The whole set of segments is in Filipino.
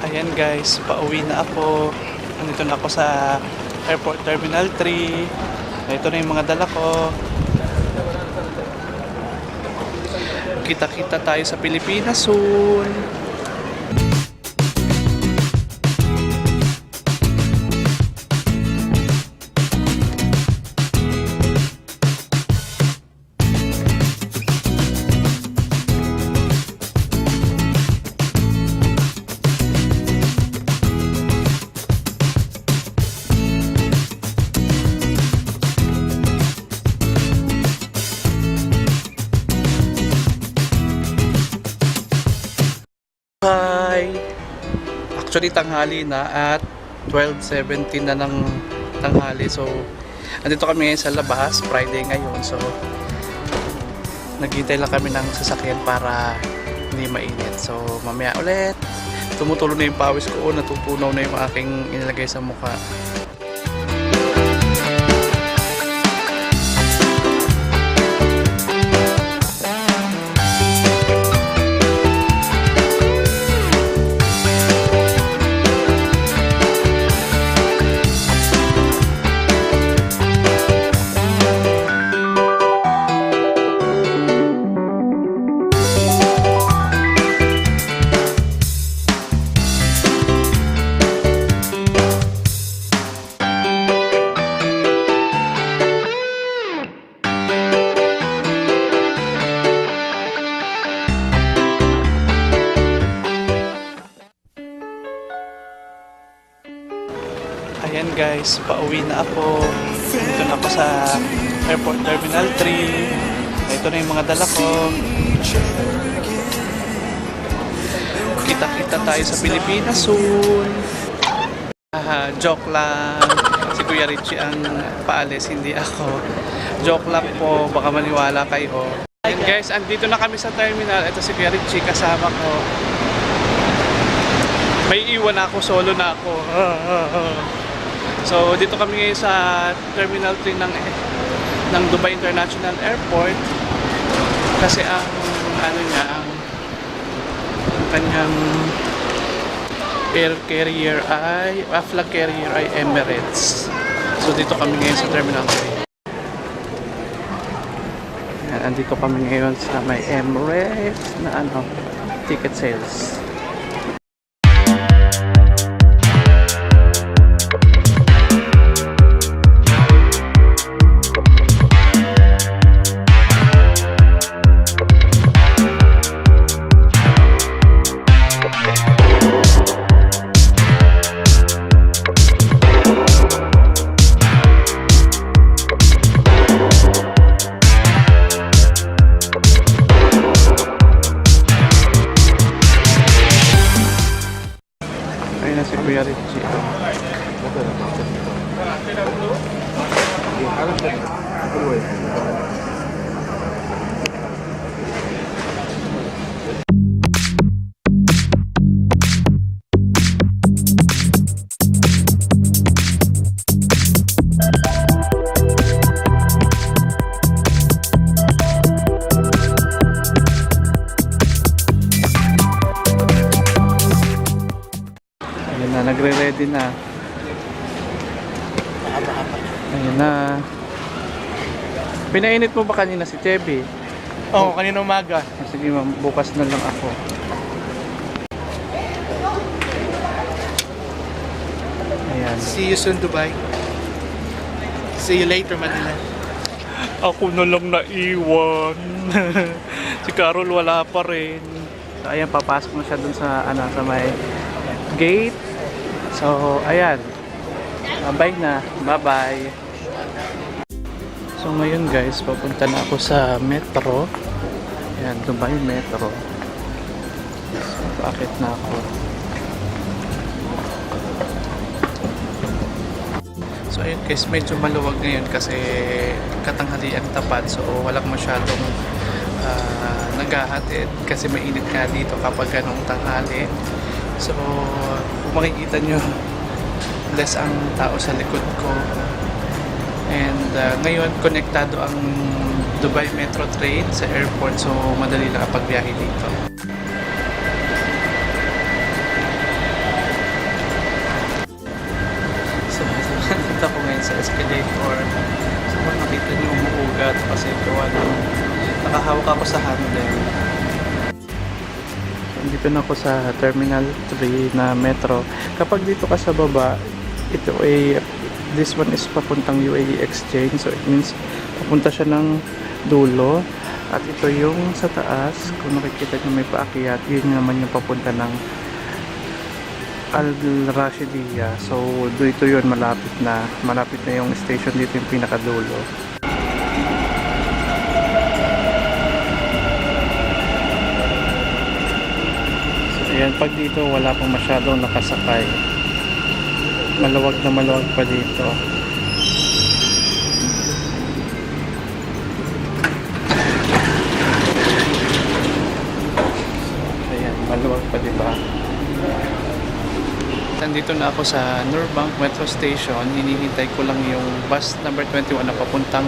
Ayan guys, pauwi na ako. Nandito na ako sa Airport Terminal 3. Ito na yung mga dala ko. Kita-kita tayo sa Pilipinas soon. Hi! Actually, tanghali na at 12:17 na ng tanghali. So, andito kami ngayon sa labas. Friday ngayon. So, naghintay lang kami ng sasakyan para hindi mainit. So, mamaya ulit. Tumutulo na yung pawis ko. Natutunaw na yung aking inilagay sa mukha. Ayan guys, pauwi na ako. Dito na ako sa Airport Terminal 3. Ito na yung mga dala ko. Kita-kita tayo sa Pilipinas soon. Joke lang. Si Kuya Richie ang paalis, hindi ako. Joke lang po, baka maniwala kayo. Ayan guys, andito na kami sa terminal. Ito si Kuya Richie, kasama ko. May iwan ako, solo na ako. So, dito kami ngayon sa Terminal 3 ng Dubai International Airport. Kasi ang ang kanyang air carrier ay flag carrier ay Emirates. So, dito kami ngayon sa Terminal 3. Andito kami ngayon sa may Emirates na ticket sales. Ayun na si Kuya Richie. Nagre-ready na. Ayun na. Pinainit mo ba kanina si Chevy? Oo, kanina umaga. Sige ma'am, bukas na lang ako. Ayan. See you soon, Dubai. See you later, Manila. Ako na lang naiwan. Si Carol wala pa rin. So, ayan, papasok na siya dun sa sa may gate. So, ayan. Bye na. Bye-bye. So, ngayon guys, papunta na ako sa metro. Ayan, Dubai Metro. So, paakit na ako. So, ayun guys, medyo maluwag ngayon kasi katanghalian tapat. So, walang masyadong naghahatid kasi mainit nga dito kapag ganong tanghali. So, kung makikita nyo, less ang tao sa likod ko. And ngayon, konektado ang Dubai Metro train sa airport. So, madali lang kapag biyahe dito. ako sa Handel. Dito na ako sa Terminal 3 na metro. Kapag dito ka sa baba, ito ay this one is papuntang UAE Exchange. So it means papunta siya ng dulo. At ito yung sa taas, kung nakikita nyo may paakyat, yun naman yung papunta ng Al Rashidiyah. So dito yun, malapit na yung station dito, yung pinakadulo. Ayan, pag dito wala pang masyadong nakasakay. Maluwag na maluwag pa dito. Ayan, maluwag pa, diba? Nandito na ako sa Nurbank Metro Station. Hinihintay ko lang yung bus number 21 na papuntang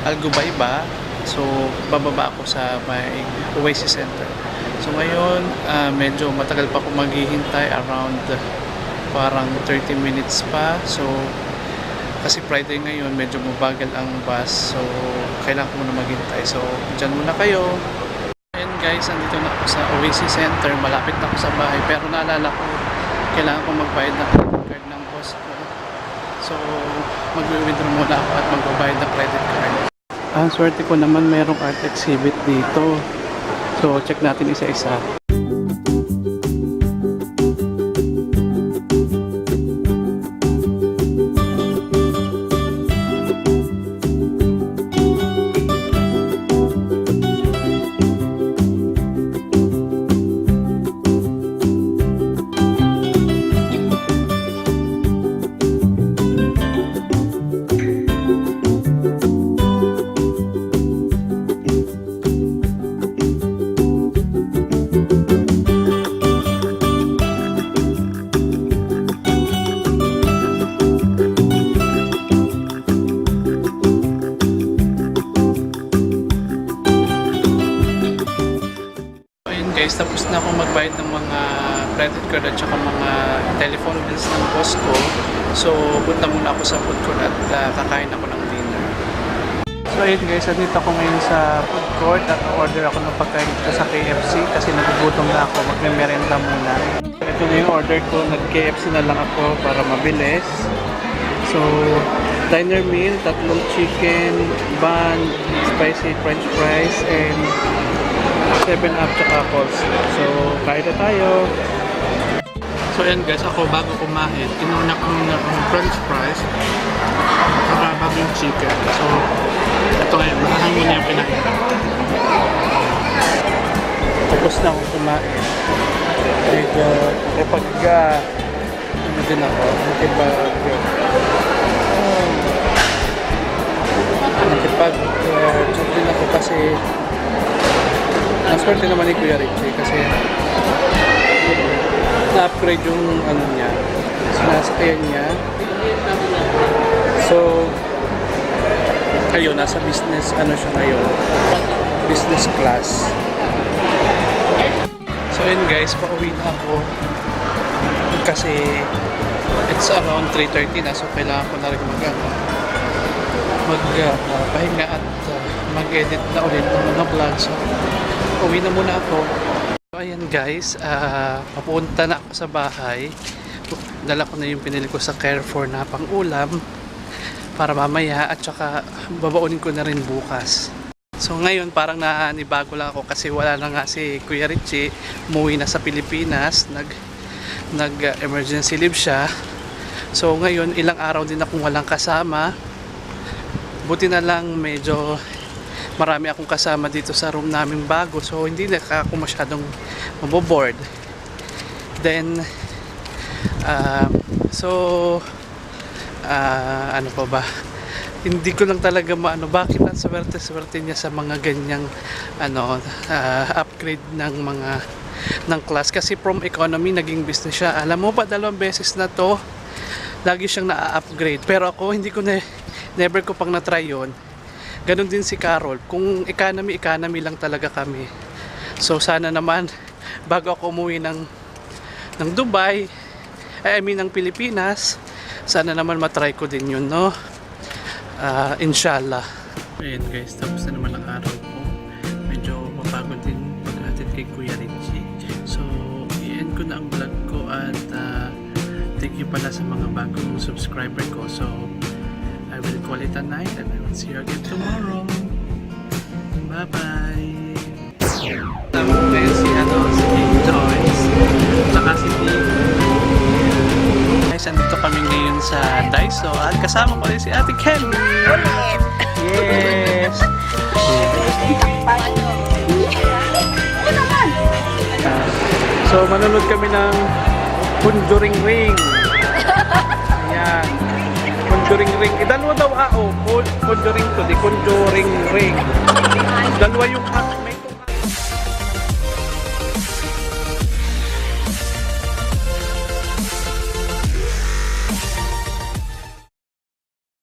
Al Gubayba. So, bababa ako sa may Oasis Center. So, ngayon, medyo matagal pa ako maghihintay. Around parang 30 minutes pa. So, kasi Friday ngayon, medyo mabagal ang bus. So, kailangan ko muna maghintay. So, dyan muna kayo. Ayan guys, nandito na ako sa Oasis Center. Malapit na ako sa bahay. Pero naalala ko, kailangan ko magbayad ng credit card ng boss ko. So, mag-withdraw muna ako at magbabayad ng credit card. Ang swerte ko naman merong art exhibit dito. So check natin isa-isa. Guys, tapos na akong magbayad ng mga credit card at saka mga telephone bills ng boss ko. So, punta muna ako sa food court at kakain ako ng dinner. So, ayun guys, nandito ako ngayon sa food court at order ako ng pagkain dito sa KFC kasi nagugutom na ako, magme-merenda muna. Ito na yung order ko, nag-KFC na lang ako para mabilis. So, diner meal, tatlong chicken, bun, spicy french fries, and 7-up tsaka coleslaw. So, kain na tayo. So, ayan guys, ako bago kumain, tinuna ko muna ng french fries saka bago yung chicken. So, ito ngayon, makahan muna yung kinain. Tapos na akong kumain. Medyo ano din ako, nakipag-chat din ako kasi naswerte naman ni Kuya Richie kasi na-upgrade yung ano niya, sinasakyan niya. So, ayun, nasa business, ano siya ngayon, business class. So, ayun guys, pauwi na ako kasi it's around 3:30 na, so kailangan ko na rin magpahinga at mag-edit na ulit ng mga vlog. So, uwi na muna ako. So, ayan guys, papunta na ako sa bahay. Dala ko na yung pinili ko sa Carrefour na pang-ulam para mamaya at saka babaunin ko na rin bukas. So ngayon parang nanibago lang ako kasi wala na nga si Kuya Richie, umuwi na sa Pilipinas, nag-emergency leave siya. So ngayon ilang araw din akong walang kasama. Buti na lang medyo marami akong kasama dito sa room namin bago, so hindi na ako masyadong maboboard. Then ano pa ba, hindi ko lang talaga maano bakit ang swerte niya sa mga ganyang upgrade ng class, kasi from economy naging business siya. Alam mo ba, 2 beses na to lagi siyang na-upgrade, pero ako hindi ko never ko pang na-try yun. Ganon din si Carol, kung economy lang talaga kami. So sana naman bago ako umuwi ng Dubai, ng Pilipinas, sana naman matry ko din yun, no? Inshallah. Ayan guys, tapos na naman ang araw ko. Medyo mapagod din paghatid kay Kuya Richie. So, i-end ko na ang vlog ko at thank you pala sa mga bagong subscriber ko. So, I will call it a night and I will see you again tomorrow. Bye-bye! Tama ko ngayon si Joyce, saka si Dave. Guys, andito kami ngayon sa Daiso at kasama ko rin si Ate Ken. Yes! So, manonood kami ng Conjuring Ring. Ayan. Conjuring Ring. Dalawa daw Conjuring to. Di Conjuring Ring. Dalawa yung may